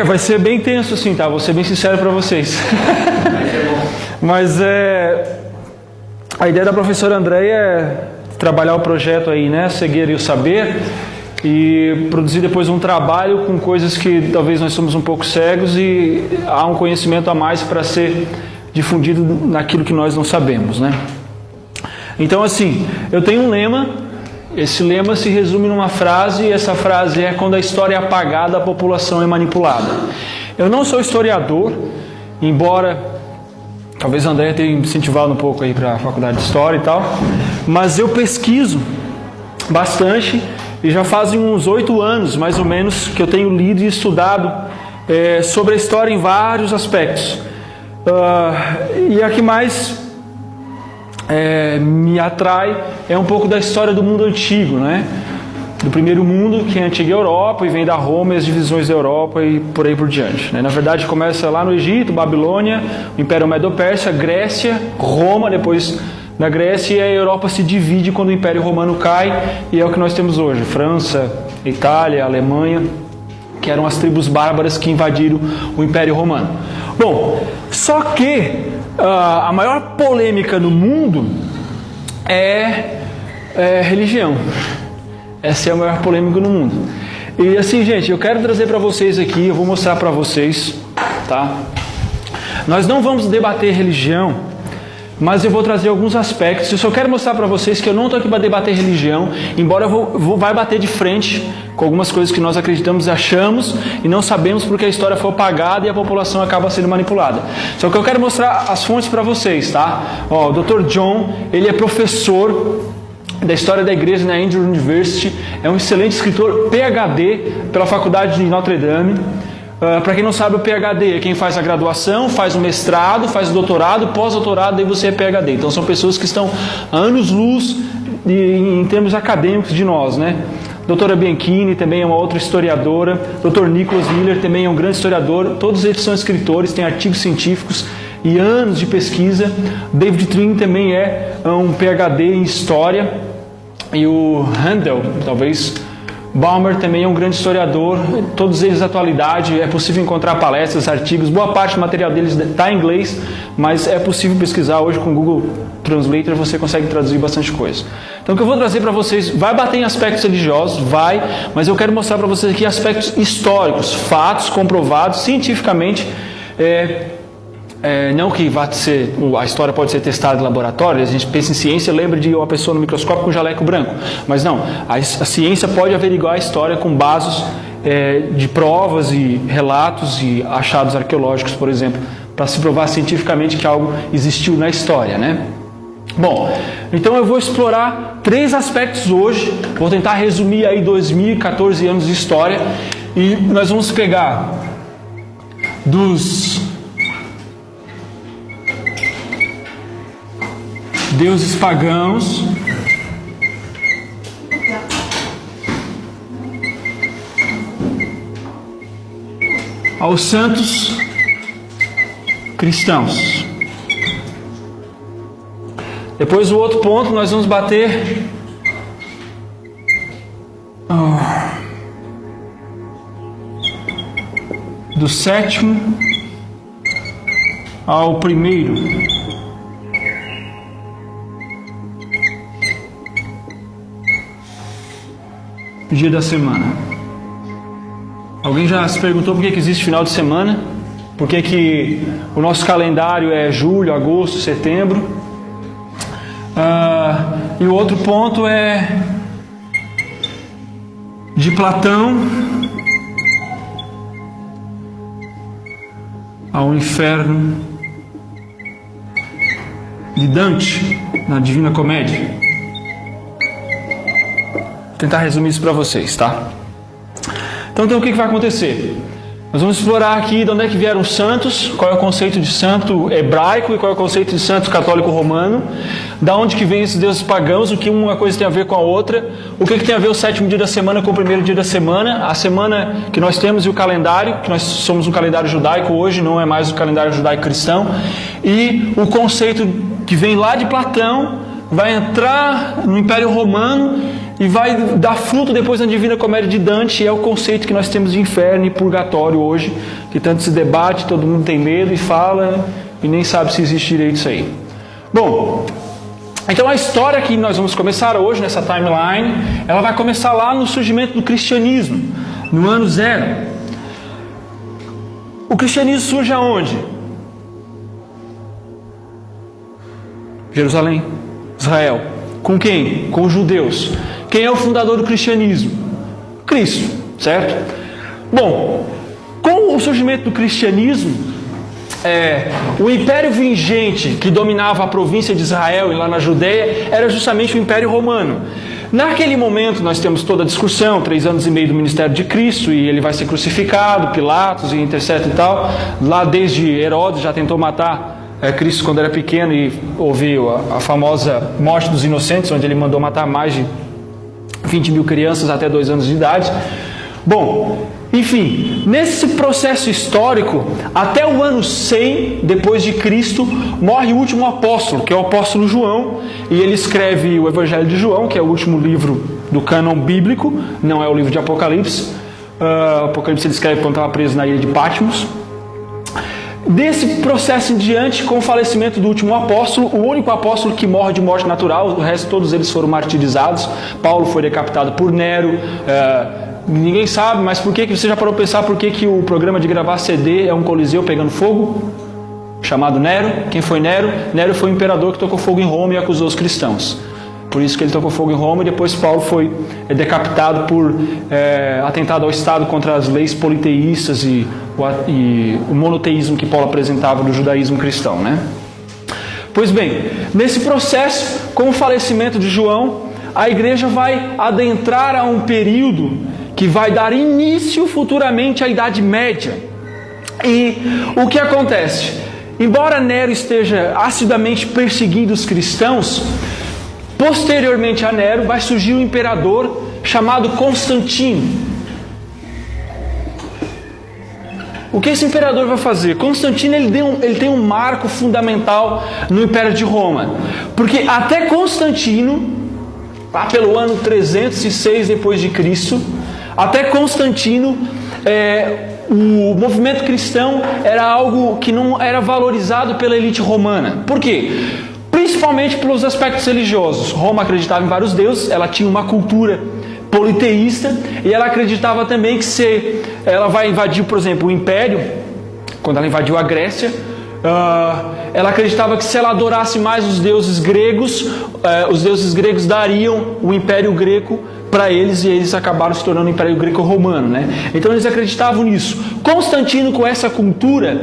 Vai ser bem tenso assim, tá? Vou ser bem sincero para vocês. Mas a ideia da professora Andréia é trabalhar o projeto aí, né? A cegueira e o saber, e produzir depois um trabalho com coisas que talvez nós somos um pouco cegos e há um conhecimento a mais para ser difundido naquilo que nós não sabemos, né? Então, assim, eu tenho um lema. Esse lema se resume numa frase, e essa frase é: quando a história é apagada, a população é manipulada. Eu não sou historiador, embora talvez a André tenha incentivado um pouco aí para a faculdade de História e tal, mas eu pesquiso bastante e já fazem uns 8 anos, mais ou menos, que eu tenho lido e estudado sobre a história em vários aspectos. E a que mais me atrai é um pouco da história do mundo antigo, né? Do primeiro mundo, que é a antiga Europa, e vem da Roma e as divisões da Europa e por aí por diante, né? Na verdade começa lá no Egito, Babilônia, o Império Medo-Persa, Grécia, Roma, depois da Grécia, e a Europa se divide quando o Império Romano cai, e é o que nós temos hoje: França, Itália, Alemanha, que eram as tribos bárbaras que invadiram o Império Romano. Bom, só que a maior polêmica no mundo é religião. Essa é a maior polêmica no mundo. E assim, gente, eu quero trazer para vocês aqui, eu vou mostrar para vocês, tá? Nós não vamos debater religião, mas eu vou trazer alguns aspectos. Eu só quero mostrar para vocês que eu não estou aqui para debater religião, embora vai bater de frente com algumas coisas que nós acreditamos e achamos e não sabemos porque a história foi apagada e a população acaba sendo manipulada. Só que eu quero mostrar as fontes para vocês, tá? O Dr. John, ele é professor da história da igreja na Andrews University, é um excelente escritor, PhD pela faculdade de Notre Dame. Para quem não sabe, o PhD é quem faz a graduação, faz o mestrado, faz o doutorado, pós-doutorado, daí você é PhD. Então são pessoas que estão anos-luz em termos acadêmicos de nós, né? Doutora Bianchini também é uma outra historiadora, Dr. Nicholas Miller também é um grande historiador, todos eles são escritores, têm artigos científicos e anos de pesquisa. David Trin também é um PhD em História, e o Handel, talvez Balmer, também é um grande historiador, todos eles atualidade. É possível encontrar palestras, artigos, boa parte do material deles está em inglês, mas é possível pesquisar hoje com o Google Translator, você consegue traduzir bastante coisa. Então o que eu vou trazer para vocês, vai bater em aspectos religiosos, mas eu quero mostrar para vocês aqui aspectos históricos, fatos comprovados cientificamente. Não que a história pode ser testada em laboratório, a gente pensa em ciência, lembra de uma pessoa no microscópio com jaleco branco, mas não, a ciência pode averiguar a história com bases de provas e relatos e achados arqueológicos, por exemplo, para se provar cientificamente que algo existiu na história, né? Bom, então eu vou explorar 3 aspectos hoje, vou tentar resumir aí 2014 anos de história, e nós vamos pegar dos deuses pagãos aos santos cristãos. Depois, o outro ponto, nós vamos bater do 7º ao 1º. Dia da semana. Alguém já se perguntou por que existe final de semana? Por que o nosso calendário é julho, agosto, setembro? E o outro ponto é de Platão ao inferno de Dante na Divina Comédia. Vou tentar resumir isso para vocês, tá? Então o que vai acontecer? Nós vamos explorar aqui de onde é que vieram os santos, qual é o conceito de santo hebraico e qual é o conceito de santo católico romano, da onde que vem esses deuses pagãos, o que uma coisa tem a ver com a outra, o que tem a ver o 7º dia da semana com o 1º dia da semana, a semana que nós temos e o calendário, que nós somos um calendário judaico hoje, não é mais o calendário judaico cristão, e o conceito que vem lá de Platão, vai entrar no Império Romano e vai dar fruto depois na Divina Comédia de Dante, e é o conceito que nós temos de inferno e purgatório hoje, que tanto se debate, todo mundo tem medo e fala, e nem sabe se existe direito isso aí. Bom, então a história que nós vamos começar hoje, nessa timeline, ela vai começar lá no surgimento do cristianismo, no ano 0. O cristianismo surge aonde? Jerusalém, Israel. Com quem? Com os judeus. Quem é o fundador do cristianismo? Cristo, certo? Bom, com o surgimento do cristianismo, o império vigente que dominava a província de Israel e lá na Judeia era justamente o Império Romano. Naquele momento nós temos toda a discussão, 3 anos e meio do ministério de Cristo, e ele vai ser crucificado, Pilatos e etc e tal. Lá desde Herodes já tentou matar Cristo quando era pequeno, e houve a famosa morte dos inocentes, onde ele mandou matar mais de 20 mil crianças até 2 anos de idade. Bom, enfim, nesse processo histórico, até o ano 100 depois de Cristo, morre o último apóstolo, que é o apóstolo João, e ele escreve o Evangelho de João, que é o último livro do cânon bíblico, não é o livro de Apocalipse. Apocalipse ele escreve quando estava preso na ilha de Patmos. Desse processo em diante, com o falecimento do último apóstolo, o único apóstolo que morre de morte natural, o resto todos eles foram martirizados. Paulo foi decapitado por Nero. Ninguém sabe, mas por que você já parou para pensar por que o programa de gravar CD é um coliseu pegando fogo? Chamado Nero. Quem foi Nero? Nero foi o imperador que tocou fogo em Roma e acusou os cristãos. Por isso que ele tocou fogo em Roma, e depois Paulo foi decapitado por atentado ao Estado contra as leis politeístas e o monoteísmo que Paulo apresentava do judaísmo cristão, né? Pois bem, nesse processo, com o falecimento de João, a igreja vai adentrar a um período que vai dar início futuramente à Idade Média. E o que acontece? Embora Nero esteja assiduamente perseguindo os cristãos, posteriormente a Nero vai surgir um imperador chamado Constantino. O que esse imperador vai fazer? Constantino ele tem um marco fundamental no Império de Roma, porque até Constantino, lá pelo ano 306 depois de Cristo, até Constantino, o movimento cristão era algo que não era valorizado pela elite romana. Por quê? Principalmente pelos aspectos religiosos. Roma acreditava em vários deuses, ela tinha uma cultura politeísta, e ela acreditava também que se ela vai invadir, por exemplo, o Império, quando ela invadiu a Grécia, ela acreditava que se ela adorasse mais os deuses gregos dariam o Império Grego para eles, e eles acabaram se tornando o Império Greco-Romano, né? Então eles acreditavam nisso. Constantino, com essa cultura,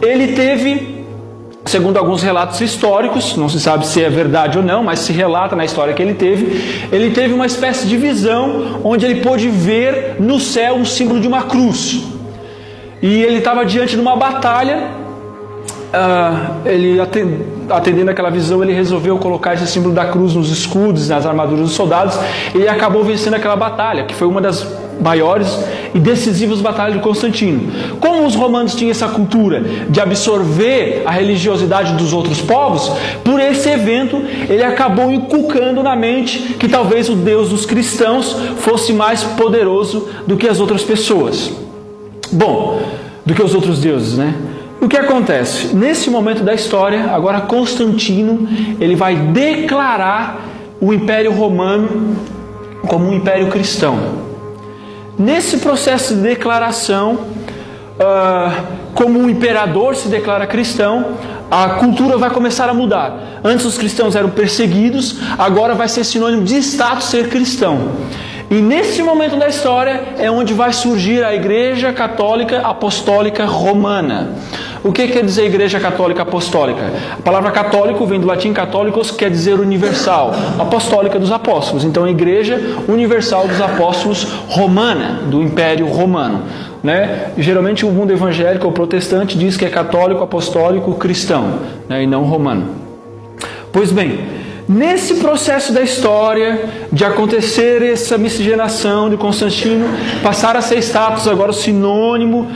ele teve, segundo alguns relatos históricos, não se sabe se é verdade ou não, mas se relata na história que ele teve uma espécie de visão onde ele pôde ver no céu um símbolo de uma cruz. E ele estava diante de uma batalha. Ele, atendendo aquela visão, ele resolveu colocar esse símbolo da cruz nos escudos, nas armaduras dos soldados, e ele acabou vencendo aquela batalha, que foi uma das maiores e decisivas batalhas de Constantino. Como os romanos tinham essa cultura de absorver a religiosidade dos outros povos, por esse evento ele acabou inculcando na mente que talvez o Deus dos cristãos fosse mais poderoso do que as outras pessoas. Bom, do que os outros deuses, né? O que acontece? Nesse momento da história, agora Constantino, ele vai declarar o Império Romano como um império cristão. Nesse processo de declaração, como o imperador se declara cristão, a cultura vai começar a mudar. Antes os cristãos eram perseguidos, agora vai ser sinônimo de status ser cristão. E nesse momento da história é onde vai surgir a Igreja Católica Apostólica Romana. O que quer dizer Igreja Católica Apostólica? A palavra católico vem do latim católicos, quer dizer universal, apostólica dos apóstolos. Então, a Igreja Universal dos Apóstolos Romana, do Império Romano, né? Geralmente o mundo evangélico ou protestante diz que é católico, apostólico, cristão, né? E não romano. Pois bem, nesse processo da história de acontecer essa miscigenação de Constantino, passar a ser status agora sinônimo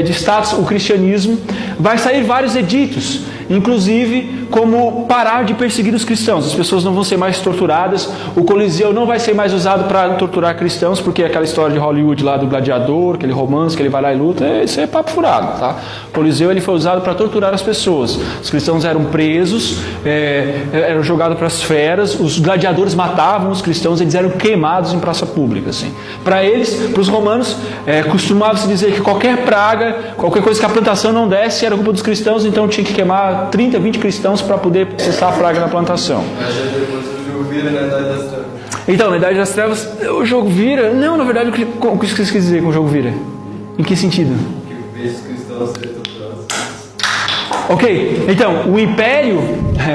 de status o cristianismo, vai sair vários editos. inclusive como parar de perseguir os cristãos. As pessoas não vão ser mais torturadas, o Coliseu não vai ser mais usado para torturar cristãos, porque aquela história de Hollywood lá do gladiador, aquele romance que ele vai lá e luta, isso é papo furado, tá? O Coliseu ele foi usado para torturar as pessoas. Os cristãos eram presos, eram jogados para as feras, os gladiadores matavam os cristãos, eles eram queimados em praça pública, assim. Para eles, para os romanos, costumava-se dizer que qualquer praga, qualquer coisa que a plantação não desse era culpa dos cristãos, então tinha que queimar 30, 20 cristãos para poder cessar a praga na plantação. Mas depois o jogo vira na Idade das Trevas. Então, na Idade das Trevas, o jogo vira... Não, na verdade, o que você quis dizer com o jogo vira? Em que sentido? Que fez os cristãos serem torturados. Ok, então, o Império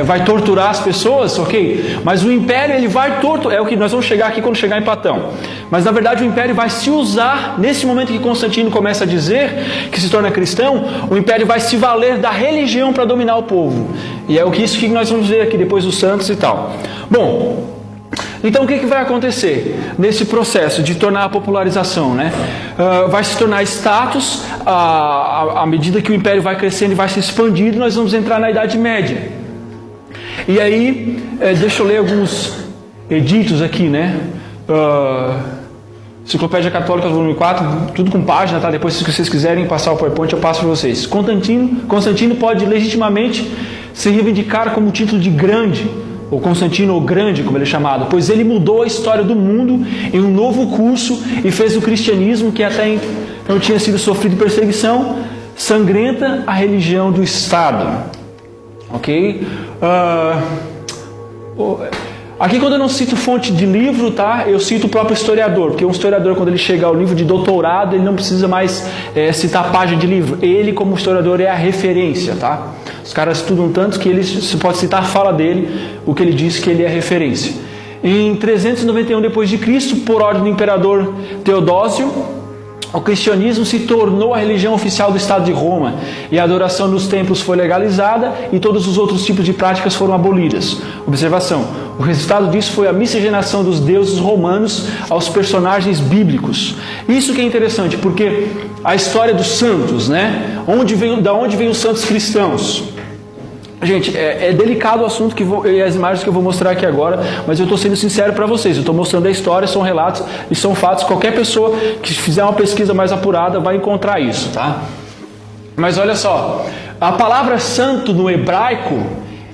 vai torturar as pessoas, ok? Mas o Império, ele vai torturar... É o que nós vamos chegar aqui quando chegar em Platão. Mas, na verdade, o Império vai se usar... Nesse momento que Constantino começa a dizer que se torna cristão, o Império vai se valer da religião para dominar o povo. E é isso que nós vamos ver aqui depois dos santos e tal. Bom... Então o que vai acontecer nesse processo de tornar a popularização, né? Vai se tornar status, à medida que o Império vai crescendo e vai se expandindo, nós vamos entrar na Idade Média. E aí, deixa eu ler alguns editos aqui, né? Enciclopédia Católica, volume 4, tudo com página, tá? Depois, se vocês quiserem passar o PowerPoint, eu passo para vocês. Constantino pode legitimamente se reivindicar como título de grande, ou Constantino o Grande, como ele é chamado, pois ele mudou a história do mundo em um novo curso e fez o cristianismo, que até então tinha sido sofrido perseguição sangrenta, a religião do Estado. Ok? Aqui, quando eu não cito fonte de livro, tá? Eu cito o próprio historiador, porque um historiador, quando ele chega ao nível de doutorado, ele não precisa mais citar página de livro. Ele, como historiador, é a referência, tá? Os caras estudam tanto que se pode citar a fala dele, o que ele diz que ele é referência. Em 391 d.C., por ordem do imperador Teodósio, o cristianismo se tornou a religião oficial do Estado de Roma, e a adoração nos templos foi legalizada e todos os outros tipos de práticas foram abolidas. Observação: o resultado disso foi a miscigenação dos deuses romanos aos personagens bíblicos. Isso que é interessante, porque a história dos santos, né? Da onde vêm os santos cristãos? Gente, é delicado o assunto e as imagens que eu vou mostrar aqui agora, mas eu estou sendo sincero para vocês. Eu estou mostrando a história, são relatos e são fatos. Qualquer pessoa que fizer uma pesquisa mais apurada vai encontrar isso, tá? Mas olha só, a palavra santo no hebraico,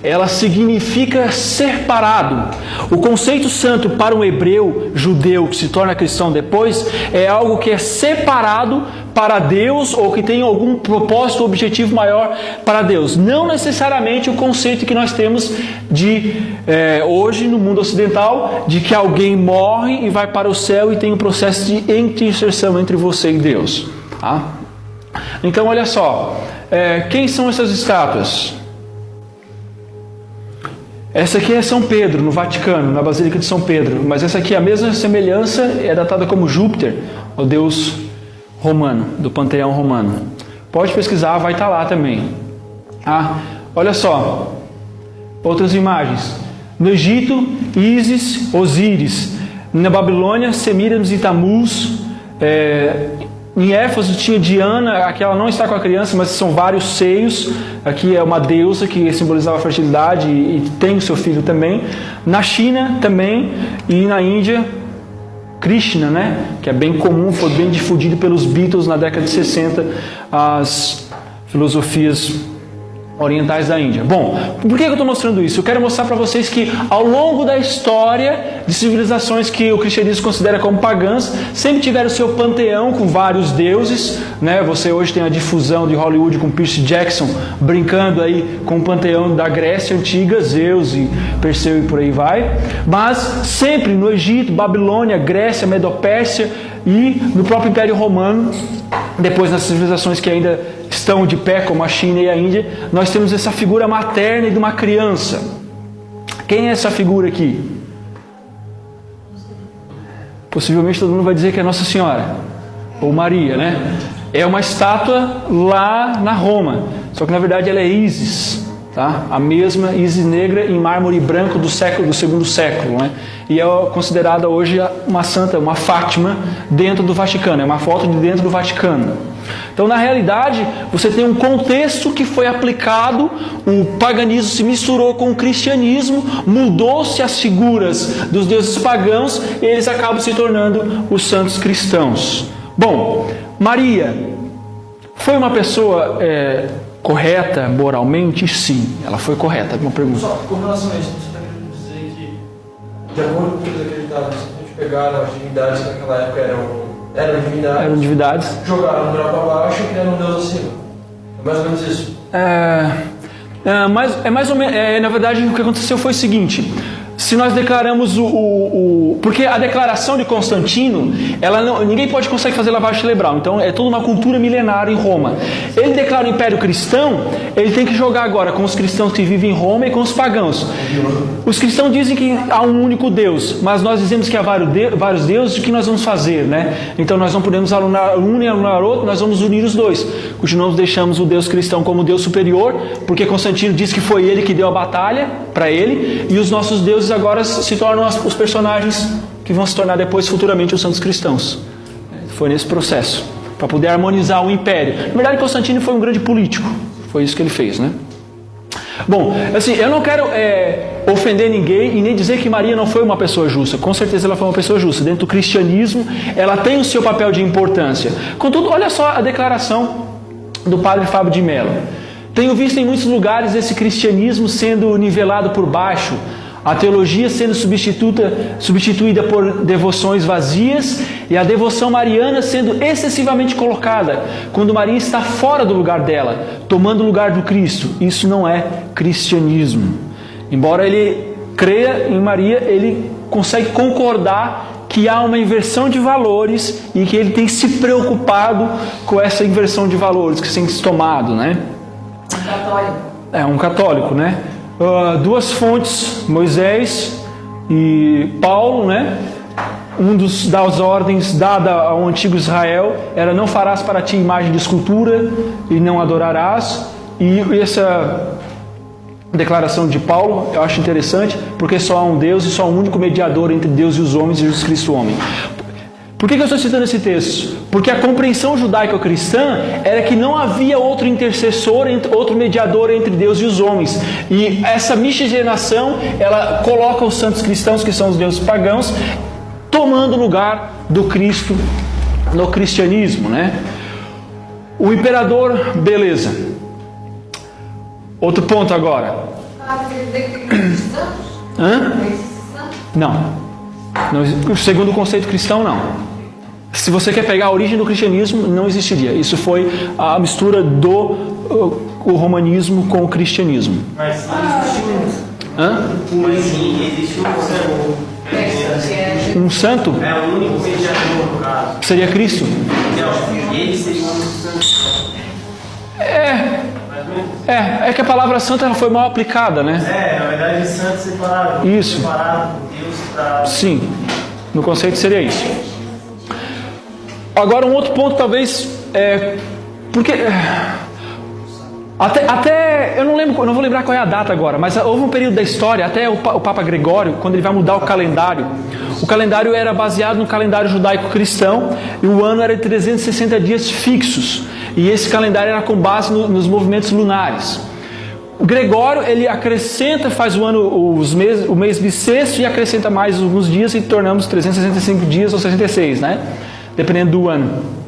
ela significa separado. O conceito santo para um hebreu judeu que se torna cristão depois é algo que é separado para Deus, ou que tem algum propósito, objetivo maior para Deus. Não necessariamente o conceito que nós temos hoje no mundo ocidental, de que alguém morre e vai para o céu e tem um processo de intercessão entre você e Deus. Tá? Então olha só, quem são essas estátuas? Essa aqui é São Pedro, no Vaticano, na Basílica de São Pedro. Mas essa aqui, a mesma semelhança, é datada como Júpiter, o deus romano, do panteão romano. Pode pesquisar, vai estar lá também. Olha só, outras imagens. No Egito, Ísis, Osíris. Na Babilônia, Semíramis e Tamuz. Em Éfeso tinha Diana, aqui ela não está com a criança, mas são vários seios. Aqui é uma deusa que simbolizava a fertilidade e tem o seu filho também. Na China também, e na Índia, Krishna, né? Que é bem comum, foi bem difundido pelos Beatles na década de 60, as filosofias orientais da Índia. Bom, por que eu estou mostrando isso? Eu quero mostrar para vocês que ao longo da história de civilizações que o cristianismo considera como pagãs, sempre tiveram seu panteão com vários deuses, né? Você hoje tem a difusão de Hollywood com Percy Jackson brincando aí com o panteão da Grécia antiga, Zeus e Perseu e por aí vai. Mas sempre no Egito, Babilônia, Grécia, Medopérsia e no próprio Império Romano, depois nas civilizações que ainda estão de pé, como a China e a Índia, nós temos essa figura materna e de uma criança. Quem é essa figura aqui? Possivelmente todo mundo vai dizer que é Nossa Senhora, ou Maria, né? É uma estátua lá na Roma, só que na verdade ela é Ísis, tá? A mesma íris negra em mármore branco do segundo século, né? E é considerada hoje uma santa, uma Fátima dentro do Vaticano, é uma foto de dentro do Vaticano. Então, na realidade, você tem um contexto que foi aplicado, o paganismo se misturou com o cristianismo, mudou-se as figuras dos deuses pagãos e eles acabam se tornando os santos cristãos. Bom, Maria foi uma pessoa correta moralmente? Sim, ela foi correta. Uma pergunta. Só com relação a isso, você está querendo dizer que, de acordo com o que eles acreditavam, se a gente pegar as divindades que naquela época eram divindades, jogaram um grau para baixo e criaram um Deus acima. É mais ou menos isso. Mais ou menos. Na verdade, o que aconteceu foi o seguinte. Se nós declaramos porque a declaração de Constantino, ninguém consegue fazer lavagem cerebral. Então é toda uma cultura milenar em Roma. Ele declara o Império Cristão, ele tem que jogar agora com os cristãos que vivem em Roma e com os pagãos. Os cristãos dizem que há um único Deus, mas nós dizemos que há vários deuses. O que nós vamos fazer, né? Então nós não podemos alunar um e alunar outro, nós vamos unir os dois. Continuamos, deixamos o Deus cristão como Deus superior, porque Constantino disse que foi ele que deu a batalha para ele, e os nossos deuses agora se tornam os personagens que vão se tornar depois futuramente os santos cristãos. Foi nesse processo, para poder harmonizar o império. Na verdade, Constantino foi um grande político, foi isso que ele fez, né? Bom, assim, eu não quero ofender ninguém e nem dizer que Maria não foi uma pessoa justa. Com certeza ela foi uma pessoa justa. Dentro do cristianismo, ela tem o seu papel de importância. Contudo, olha só a declaração do padre Fábio de Mello. Tenho visto em muitos lugares esse cristianismo sendo nivelado por baixo, a teologia sendo substituída por devoções vazias e a devoção mariana sendo excessivamente colocada, quando Maria está fora do lugar dela, tomando o lugar do Cristo. Isso não é cristianismo. Embora ele creia em Maria, ele consegue concordar que há uma inversão de valores e que ele tem se preocupado com essa inversão de valores que tem se tomado, né? Um católico, né? Duas fontes, Moisés e Paulo, né? Das ordens dada ao antigo Israel era: não farás para ti imagem de escultura e não adorarás. E essa declaração de Paulo eu acho interessante, porque só há um Deus e só há um único mediador entre Deus e os homens, Jesus Cristo, o homem. Por que eu estou citando esse texto? Porque a compreensão judaico-cristã era que não havia outro intercessor, outro mediador entre Deus e os homens. E essa miscigenação, ela coloca os santos cristãos, que são os deuses pagãos, tomando o lugar do Cristo no cristianismo, né? O imperador, beleza. Outro ponto agora. Não. Segundo o conceito cristão, não. Se você quer pegar a origem do cristianismo, não existiria. Isso foi a mistura do romanismo com o cristianismo. Mas existe um santo? É o único mediador, no caso. Seria Cristo? Ele seria o único santo. É que a palavra santa ela foi mal aplicada, né? Na verdade, santo separado. Isso. Separado por Deus para... Sim, no conceito seria isso. Agora um outro ponto talvez porque até eu não vou lembrar qual é a data agora, mas houve um período da história, até o Papa Gregório, quando ele vai mudar o calendário era baseado no calendário judaico-cristão e o ano era de 360 dias fixos, e esse calendário era com base nos movimentos lunares. O Gregório, ele acrescenta, faz o mês bissexto e acrescenta mais alguns dias e tornamos 365 dias ou 66, né? Dependendo do ano.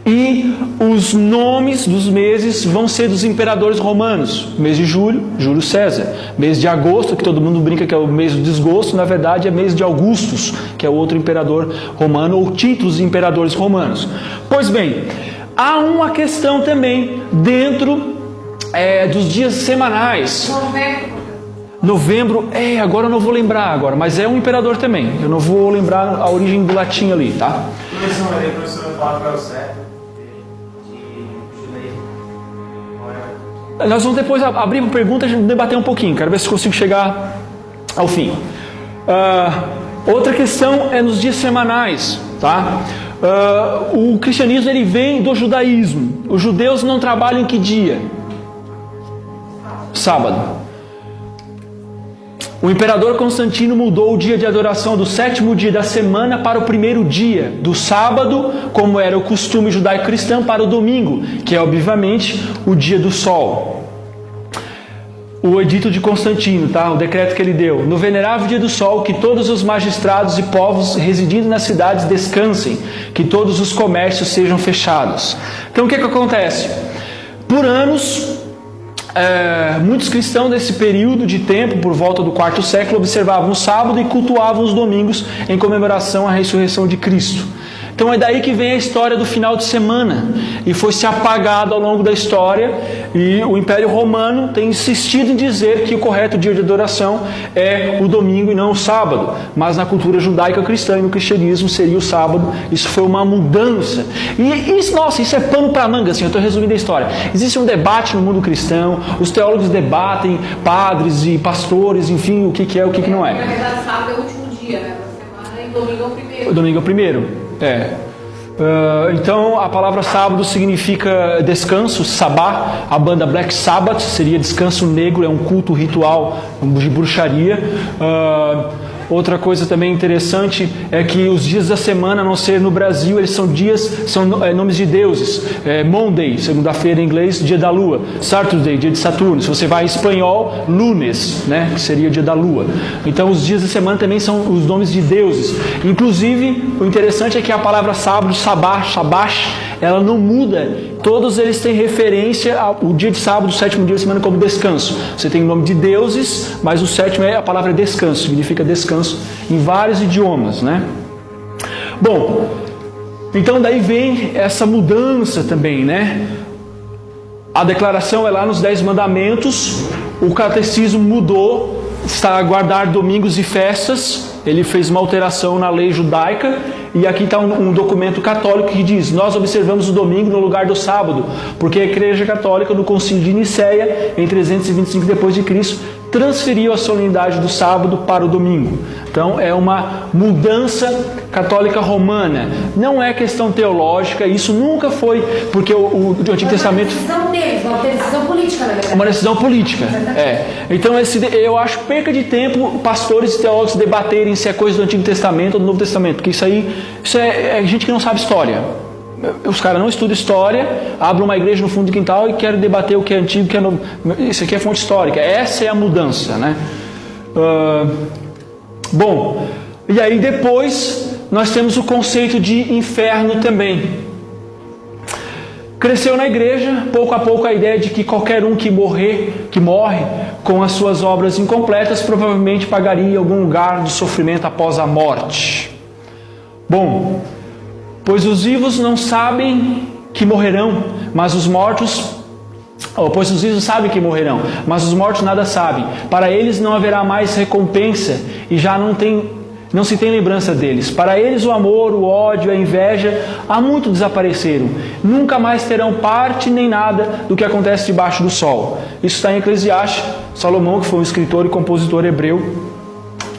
E os nomes dos meses vão ser dos imperadores romanos. Mês de julho, Júlio César. Mês de agosto, que todo mundo brinca que é o mês do desgosto, na verdade é mês de Augustus, que é o outro imperador romano, ou títulos de imperadores romanos. Pois bem, há uma questão também dentro dos dias semanais. Novembro, agora eu não vou lembrar agora, mas é um imperador também. Eu não vou lembrar a origem do latim ali, tá? Professor, fala qual é o certo de judaísmo. Nós vamos depois abrir uma pergunta e debater um pouquinho. Quero ver se consigo chegar ao fim. Outra questão é nos dias semanais, tá? O cristianismo ele vem do judaísmo. Os judeus não trabalham em que dia? sábado. O imperador Constantino mudou o dia de adoração do 7º dia da semana para o 1º dia, do sábado, como era o costume judaico-cristão, para o domingo, que é obviamente o dia do sol. O edito de Constantino, tá? O decreto que ele deu: no venerável dia do sol, que todos os magistrados e povos residindo nas cidades descansem, que todos os comércios sejam fechados. Então o que acontece? Por anos, muitos cristãos desse período de tempo, por volta do 4º século, observavam o sábado e cultuavam os domingos em comemoração à ressurreição de Cristo. Então é daí que vem a história do final de semana, e foi se apagado ao longo da história, e o Império Romano tem insistido em dizer que o correto dia de adoração é o domingo e não o sábado, mas na cultura judaica cristã e no cristianismo seria o sábado. Isso foi uma mudança, e isso é pano para manga, assim, eu estou resumindo a história. Existe um debate no mundo cristão, os teólogos debatem, padres e pastores, enfim, o que é, o que não é. Na verdade, sábado é o último dia, né, da semana, e domingo é o primeiro. O domingo é o primeiro. Então a palavra sábado significa descanso, sabá. A banda Black Sabbath seria descanso negro, é um culto ritual de bruxaria. Outra coisa também interessante é que os dias da semana, a não ser no Brasil, eles são nomes de deuses. Monday, segunda-feira em inglês, dia da lua. Saturday, dia de Saturno. Se você vai em espanhol, lunes, né, que seria dia da lua. Então os dias da semana também são os nomes de deuses. Inclusive, o interessante é que a palavra sábado, sabá, shabash, ela não muda. Todos eles têm referência ao dia de sábado, o 7º dia da semana, como descanso. Você tem o nome de deuses, mas o 7º a palavra é descanso, significa descanso em vários idiomas, né? Bom, então daí vem essa mudança também, né? A declaração é lá nos 10 mandamentos, o catecismo mudou, está a guardar domingos e festas. Ele fez uma alteração na lei judaica, e aqui está um documento católico que diz: nós observamos o domingo no lugar do sábado, porque a Igreja Católica, no Concílio de Nicéia, em 325 d.C., transferiu a solenidade do sábado para o domingo. Então é uma mudança católica romana. Não é questão teológica, isso nunca foi, porque o Antigo Testamento... Uma decisão deles, uma decisão política, na verdade. Uma decisão política, Então eu acho perca de tempo pastores e teólogos debaterem se é coisa do Antigo Testamento ou do Novo Testamento, porque isso é gente que não sabe história. Os caras não estudam história, abrem uma igreja no fundo do quintal e querem debater o que é antigo e o que é novo. Isso aqui é fonte histórica, essa é a mudança, né? Bom, e aí depois nós temos o conceito de inferno também. Cresceu na igreja, pouco a pouco, a ideia de que qualquer um que morre com as suas obras incompletas provavelmente pagaria algum lugar de sofrimento após a morte. Bom, pois os vivos não sabem que morrerão, mas os mortos... pois os vivos sabem que morrerão, mas os mortos nada sabem. Para eles não haverá mais recompensa, e já não se tem lembrança deles. Para eles o amor, o ódio, a inveja há muito desapareceram. Nunca mais terão parte nem nada do que acontece debaixo do sol. Isso está em Eclesiastes. Salomão, que foi um escritor e compositor hebreu,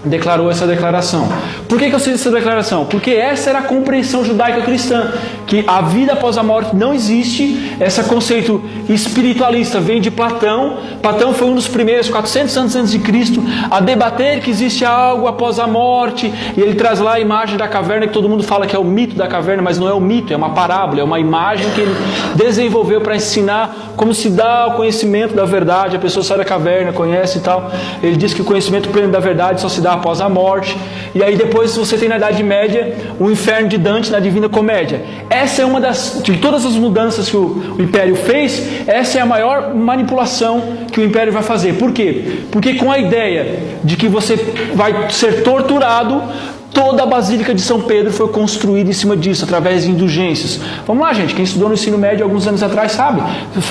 declarou essa declaração. Por que eu sei dessa declaração? Porque essa era a compreensão judaica cristã, que a vida após a morte não existe. Esse conceito espiritualista vem de Platão. Platão foi um dos primeiros, 400 anos antes de Cristo, a debater que existe algo após a morte, e ele traz lá a imagem da caverna, que todo mundo fala que é o mito da caverna, mas não é um mito, é uma parábola, é uma imagem que ele desenvolveu para ensinar como se dá o conhecimento da verdade. A pessoa sai da caverna, conhece e tal. Ele diz que o conhecimento pleno da verdade só se dá após a morte. E aí depois você tem na Idade Média o inferno de Dante na Divina Comédia. Essa é uma de todas as mudanças que o Império fez, essa é a maior manipulação que o Império vai fazer. Por quê? Porque com a ideia de que você vai ser torturado, toda a Basílica de São Pedro foi construída em cima disso, através de indulgências. Vamos lá, gente, quem estudou no ensino médio alguns anos atrás sabe.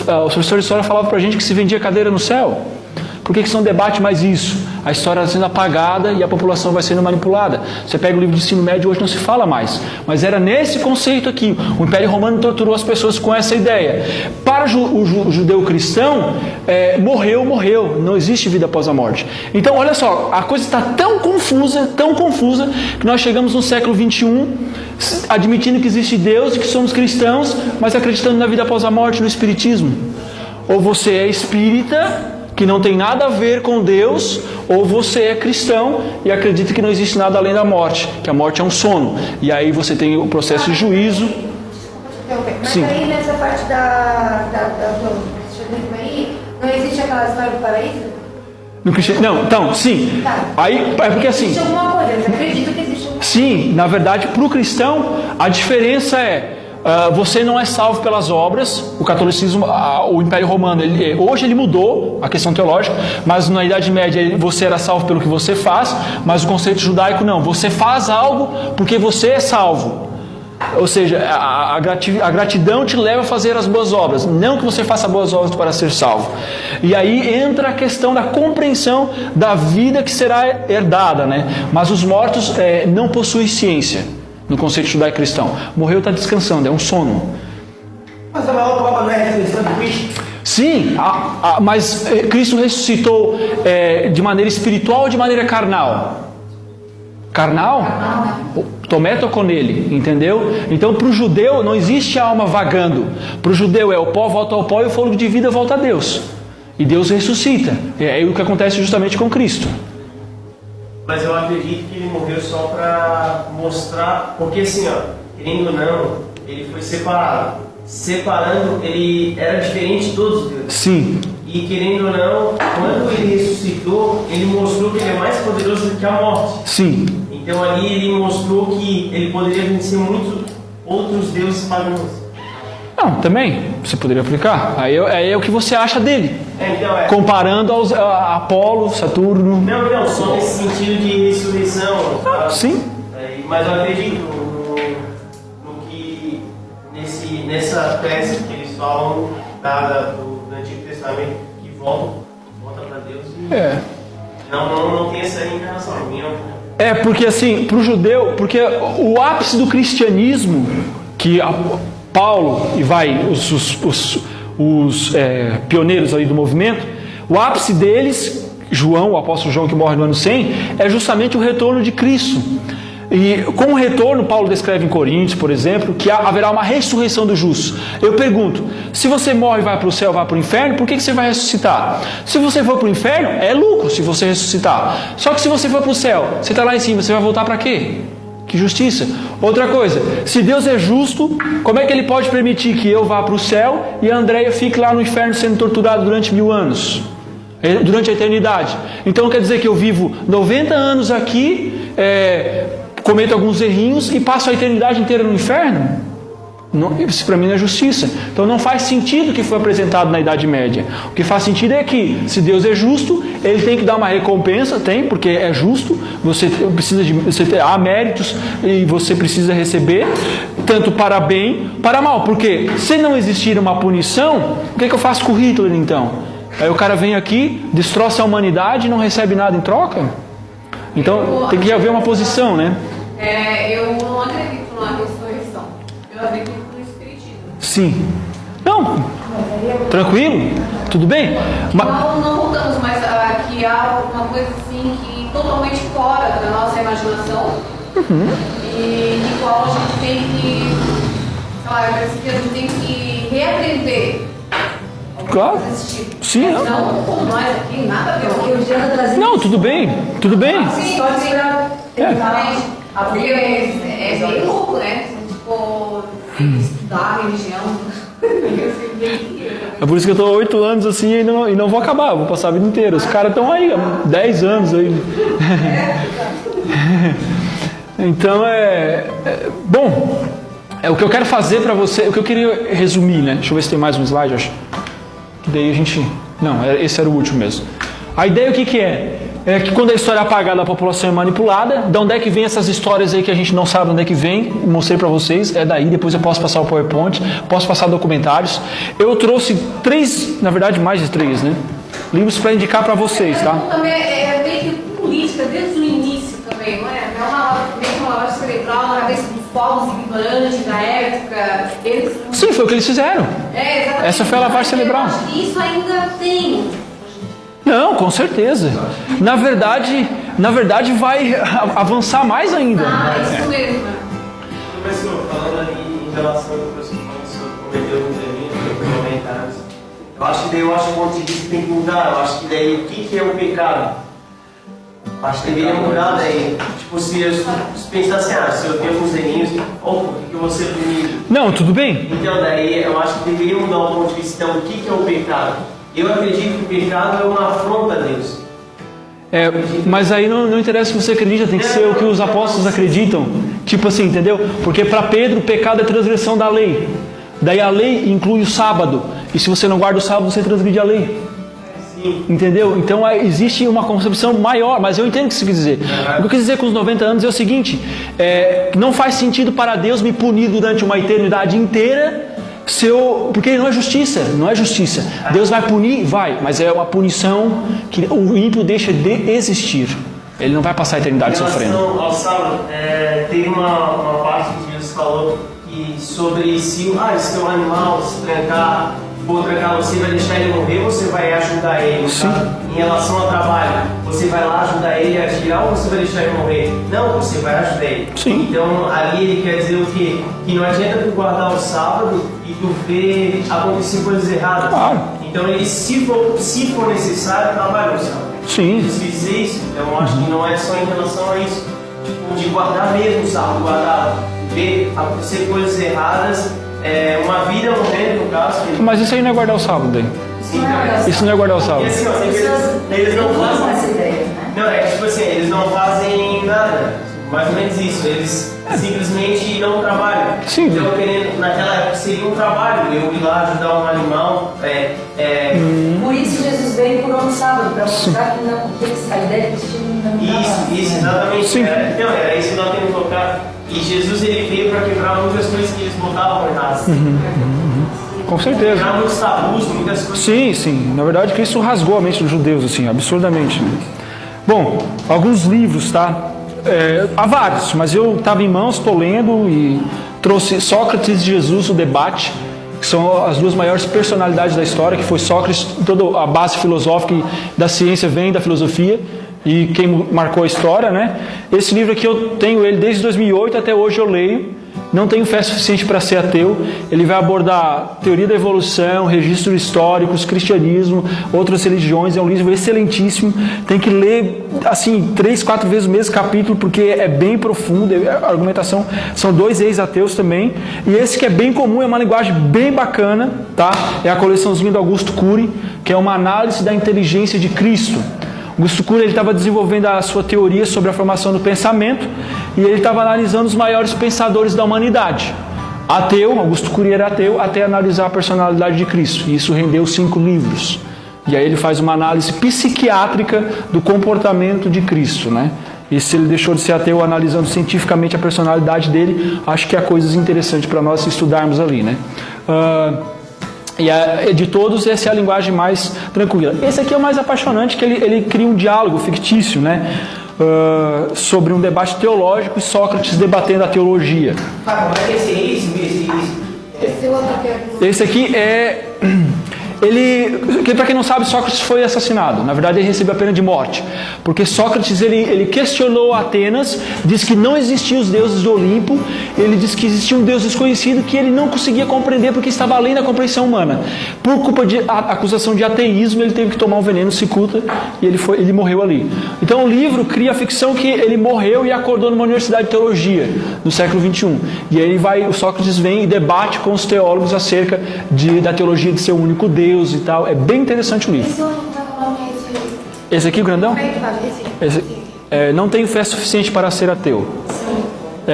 O professor de história falava pra gente que se vendia cadeira no céu. Por que você não debate mais isso? A história está sendo apagada e a população vai sendo manipulada. Você pega o livro de ensino médio, hoje não se fala mais. Mas era nesse conceito aqui. O Império Romano torturou as pessoas com essa ideia. Para o judeu cristão, morreu. Não existe vida após a morte. Então, olha só, a coisa está tão confusa, que nós chegamos no século XXI, admitindo que existe Deus e que somos cristãos, mas acreditando na vida após a morte, no espiritismo. Ou você é espírita, que não tem nada a ver com Deus, ou você é cristão e acredita que não existe nada além da morte, que a morte é um sono. E aí você tem o processo de juízo. Mas Sim. aí nessa parte do cristianismo aí, não existe aquela história do paraíso? No cristianismo, não, então, sim. Tá. Aí, é porque assim... Existe alguma coisa, eles acreditam que existe alguma coisa. Sim, na verdade, para o cristão, a diferença é... você não é salvo pelas obras. O catolicismo, o Império Romano, hoje ele mudou a questão teológica, mas na Idade Média você era salvo pelo que você faz, mas o conceito judaico não. Você faz algo porque você é salvo. Ou seja, a gratidão te leva a fazer as boas obras, não que você faça boas obras para ser salvo. E aí entra a questão da compreensão da vida que será herdada, né? Mas os mortos não possuem ciência. No conceito judaico-cristão, morreu, está descansando, é um sono. Mas a maior prova não é a ressurreição de Cristo? Sim, mas Cristo ressuscitou de maneira espiritual ou de maneira carnal? Carnal? Tomé tocou nele, entendeu? Então para o judeu não existe alma vagando. Para o judeu o pó volta ao pó e o fôlego de vida volta a Deus. E Deus ressuscita. É o que acontece justamente com Cristo. Mas eu acredito que ele morreu só para mostrar, porque assim, ó, querendo ou não, ele foi separado. Separando, ele era diferente de todos os deuses. Sim. E querendo ou não, quando ele ressuscitou, ele mostrou que ele é mais poderoso do que a morte. Sim. Então ali ele mostrou que ele poderia vencer muitos outros deuses pagãos. Não, também, você poderia aplicar. Aí é o que você acha dele. Então, comparando a Apolo, Saturno. Não, só nesse sentido de ressurreição. Tá? Sim. Mas eu acredito no que nessa tese que eles falam do Antigo Testamento, que volta para Deus e não tem essa reencarnação. Porque assim, para o judeu, porque o ápice do cristianismo, que Paulo e os pioneiros ali do movimento, o ápice deles, João, o apóstolo João que morre no ano 100, é justamente o retorno de Cristo. E com o retorno, Paulo descreve em Coríntios, por exemplo, que haverá uma ressurreição dos justos. Eu pergunto, se você morre e vai para o céu, vai para o inferno, por que você vai ressuscitar? Se você for para o inferno, é lucro se você ressuscitar. Só que se você for para o céu, você está lá em cima, você vai voltar para quê? Que justiça. Outra coisa, se Deus é justo, como é que Ele pode permitir que eu vá para o céu e a Andréia fique lá no inferno sendo torturada durante 1000 anos? Durante a eternidade. Então quer dizer que eu vivo 90 anos aqui, cometo alguns errinhos e passo a eternidade inteira no inferno? Não, isso para mim não é justiça. Então não faz sentido o que foi apresentado na Idade Média. O que faz sentido é que, se Deus é justo, Ele tem que dar uma recompensa, porque é justo, há méritos e você precisa receber, tanto para bem, para mal. Porque se não existir uma punição, o que eu faço com o Hitler então? Aí o cara vem aqui, destroça a humanidade e não recebe nada em troca? Então tem que haver uma posição, né? Eu não acredito na ressurreição. Eu acredito no espiritismo. Sim. Não. Tranquilo? Tudo bem? Não voltamos mais aqui a uma coisa assim que totalmente fora da nossa imaginação. E de qual a gente tem que, parece que a gente tem que reaprender. Claro. Sim, não como nós aqui, nada a ver. Não, tudo bem. Tudo bem. Sim, pode esperar. Porque é bem louco, né? Se a gente for estudar a religião. É por isso que eu estou 8 anos assim e não vou acabar, vou passar a vida inteira. Os caras estão aí há 10 anos aí. Então bom, o que eu quero fazer para você, o que eu queria resumir, né? Deixa eu ver se tem mais um slide, acho. Que daí a gente... Não, esse era o último mesmo. A ideia o que é? É que quando a história é apagada, a população é manipulada. De onde é que vem essas histórias aí que a gente não sabe de onde é que vem? Mostrei para vocês, é daí. Depois eu posso passar o PowerPoint, posso passar documentários. Eu trouxe 3, na verdade mais de 3, né? Livros para indicar para vocês, tá? Também é meio que política desde o início também, não é? É uma lavagem cerebral na cabeça dos povos ignorantes da época. Sim, foi o que eles fizeram. Exatamente. Essa foi a lavagem cerebral. Eu acho que isso ainda tem. Não, com certeza. Na verdade vai avançar mais ainda. Isso mesmo. Professor, falando ali em relação ao que você falou sobre cometer um delito, comentários, Eu acho que o ponto de vista tem que mudar. Eu acho que daí, o que é o pecado? Eu acho que deveria mudar daí. Tipo, se pensar assim, se eu tenho alguns errinhos, por que eu vou ser punido? Não, tudo bem. Então daí, eu acho que deveria mudar o ponto de vista. Então, o que é o pecado? Eu acredito que o pecado é uma afronta a Deus. Mas aí não interessa se você acredita, tem que ser o que os apóstolos acreditam. Tipo assim, entendeu? Porque para Pedro o pecado é transgressão da lei. Daí a lei inclui o sábado. E se você não guarda o sábado, você transgride a lei. Sim. Entendeu? Então existe uma concepção maior, mas eu entendo o que você quis dizer. O que eu quis dizer com os 90 anos é o seguinte: não faz sentido para Deus me punir durante uma eternidade inteira. Porque não é justiça, não é justiça. Deus vai punir? Vai, mas é uma punição que o ímpio deixa de existir. Ele não vai passar a eternidade sofrendo. Em relação ao sábado, teve uma parte que Jesus falou sobre se um animal se trancar, for trancar, você vai deixar ele morrer ou você vai ajudar ele? Sim. Tá? Em relação ao trabalho, você vai lá ajudar ele a tirar ou você vai deixar ele morrer? Não, você vai ajudar ele. Sim. Então ali ele quer dizer o quê? Que não adianta tu guardar o sábado e tu ver acontecer coisas erradas. Claro. Então ele, se for necessário, trabalha o sábado. Sim. Jesus diz isso, então eu acho que não é só em relação a isso, tipo, de guardar mesmo o sábado, guardar, ver acontecer coisas erradas, uma vida morrendo no caso. Mas isso aí não é guardar o sábado daí. Sim, então, isso não é guardar o sábado. E assim, eles não fazem essa ideia, né? Não, tipo assim, eles não fazem nada, mais ou menos isso, eles simplesmente não trabalham. Sim. Então, naquela época seria um trabalho, eu ir lá ajudar um animal. Por isso Jesus veio por um sábado, para mostrar que a ideia de Cristo não dá. Isso, exatamente. Sim. Era isso que nós temos que colocar. E Jesus ele veio para quebrar muitas coisas que eles botavam erradas. Com certeza. Quebrar muitos tabus, muitas coisas. Sim. Na verdade, Cristo rasgou a mente dos judeus, assim, absurdamente. Bom, alguns livros, tá? Há vários, mas eu estava em mãos, estou lendo e trouxe Sócrates e Jesus, o debate, que são as duas maiores personalidades da história, que foi Sócrates, toda a base filosófica da ciência vem da filosofia, e quem marcou a história, né? Esse livro aqui eu tenho ele desde 2008 até hoje eu leio. Não tenho fé suficiente para ser ateu. Ele vai abordar teoria da evolução, registros históricos, cristianismo, outras religiões. É um livro excelentíssimo. Tem que ler assim 3, 4 vezes o mesmo capítulo porque é bem profundo. A argumentação são 2 ex-ateus também. E esse que é bem comum, é uma linguagem bem bacana, tá? É a coleçãozinha do Augusto Cury, que é uma análise da inteligência de Cristo. Augusto Cury estava desenvolvendo a sua teoria sobre a formação do pensamento e ele estava analisando os maiores pensadores da humanidade. Ateu, Augusto Cury era ateu, até analisar a personalidade de Cristo. E isso rendeu 5 livros. E aí ele faz uma análise psiquiátrica do comportamento de Cristo, né? E se ele deixou de ser ateu analisando cientificamente a personalidade dele, acho que há coisas interessantes para nós estudarmos ali, né? E de todos, essa é a linguagem mais tranquila. Esse aqui é o mais apaixonante, que ele cria um diálogo fictício, né? Sobre um debate teológico e Sócrates debatendo a teologia. Esse aqui é... para quem não sabe, Sócrates foi assassinado. Na verdade, ele recebeu a pena de morte. Porque Sócrates, ele questionou Atenas, disse que não existiam os deuses do Olimpo, ele disse que existia um Deus desconhecido que ele não conseguia compreender porque estava além da compreensão humana. Por culpa de acusação de ateísmo, ele teve que tomar um veneno cicuta e ele morreu ali. Então o livro cria a ficção que ele morreu e acordou numa universidade de teologia no século XXI. E aí o Sócrates vem e debate com os teólogos acerca da teologia de ser o único Deus e tal. É bem interessante o livro. Esse aqui, o grandão? Não tenho fé suficiente para ser ateu.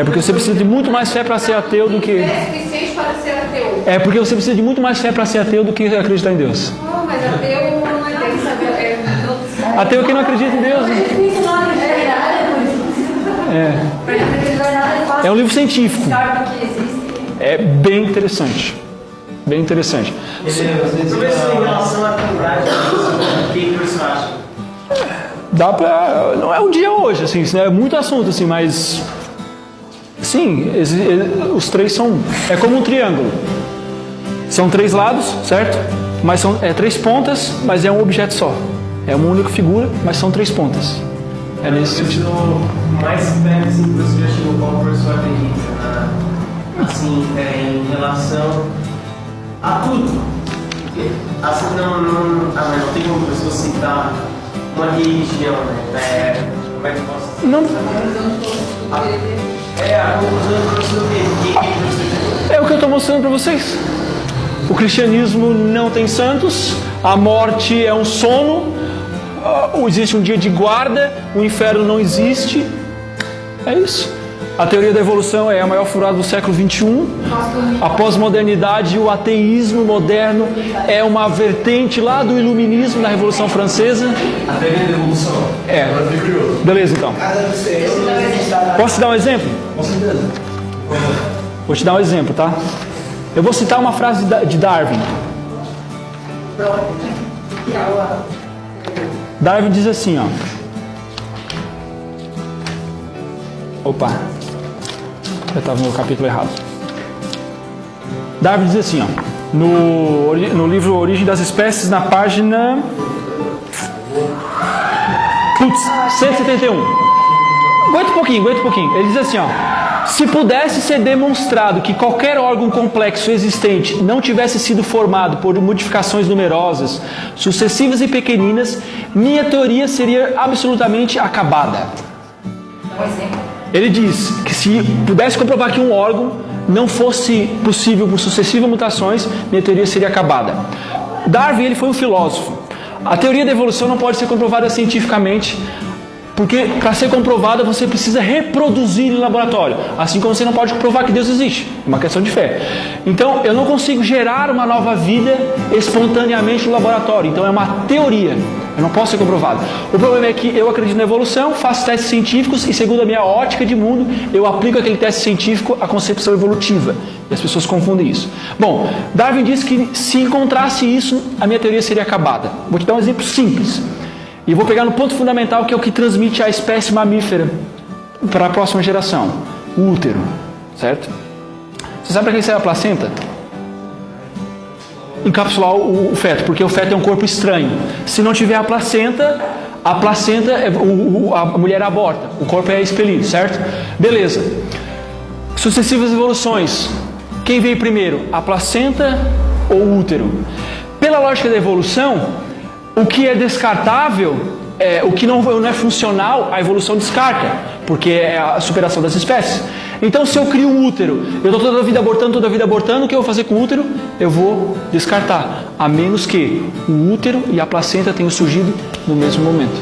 Porque você precisa de muito mais fé para ser ateu do que... Fé suficiente para ser ateu. Porque você precisa de muito mais fé para ser ateu do que acreditar em Deus. Não, mas ateu não é Deus, sabe? Ateu que não acredita em Deus. É um livro científico. É bem interessante. Bem interessante. Em relação à trindade, o que você acha? Dá pra... Não é um dia hoje, assim, é muito assunto, assim, mas... Sim, os 3 são... É como um triângulo. São 3 lados, certo? Mas são 3 pontas, mas é um objeto só. É uma única figura, mas são 3 pontas. É nesse sentido. Mais perto, assim, que você já chegou como professor acredita, assim, em relação a tudo. assim não tem como pessoa citar uma religião, né? Como é que posso... Não. A conclusão do seu É o que eu estou mostrando para vocês. O cristianismo não tem santos, a morte é um sono, existe um dia de guarda, o inferno não existe. É isso. A teoria da evolução é a maior furada do século XXI. A pós-modernidade e o ateísmo moderno é uma vertente lá do iluminismo, da Revolução Francesa. A teoria da evolução. É. Agora fiquei curioso. Beleza, então. Posso te dar um exemplo? Com certeza. Vou te dar um exemplo, tá? Eu vou citar uma frase de Darwin. Darwin diz assim, ó. Opa, eu estava no capítulo errado. Darwin diz assim, ó, no livro Origem das Espécies, na página 171. Aguenta um pouquinho. Ele diz assim, ó: se pudesse ser demonstrado que qualquer órgão complexo existente não tivesse sido formado por modificações numerosas, sucessivas e pequeninas, minha teoria seria absolutamente acabada. Um exemplo. Ele diz que se pudesse comprovar que um órgão não fosse possível por sucessivas mutações, minha teoria seria acabada. Darwin, ele foi um filósofo. A teoria da evolução não pode ser comprovada cientificamente, porque para ser comprovada você precisa reproduzir em laboratório, assim como você não pode comprovar que Deus existe. É uma questão de fé. Então eu não consigo gerar uma nova vida espontaneamente no laboratório. Então é uma teoria, eu não posso ser comprovado. O problema é que eu acredito na evolução, faço testes científicos e, segundo a minha ótica de mundo, eu aplico aquele teste científico à concepção evolutiva. E as pessoas confundem isso. Bom, Darwin disse que se encontrasse isso, a minha teoria seria acabada. Vou te dar um exemplo simples. E vou pegar no ponto fundamental, que é o que transmite a espécie mamífera para a próxima geração. O útero, certo? Você sabe para que serve a placenta? Encapsular o feto, porque o feto é um corpo estranho. Se não tiver a placenta, a mulher aborta, o corpo é expelido, certo? Beleza. Sucessivas evoluções. Quem veio primeiro, a placenta ou o útero? Pela lógica da evolução, o que é descartável, o que não é funcional, a evolução descarta, porque é a superação das espécies. Então, se eu crio um útero, eu estou toda a vida abortando, o que eu vou fazer com o útero? Eu vou descartar, a menos que o útero e a placenta tenham surgido no mesmo momento.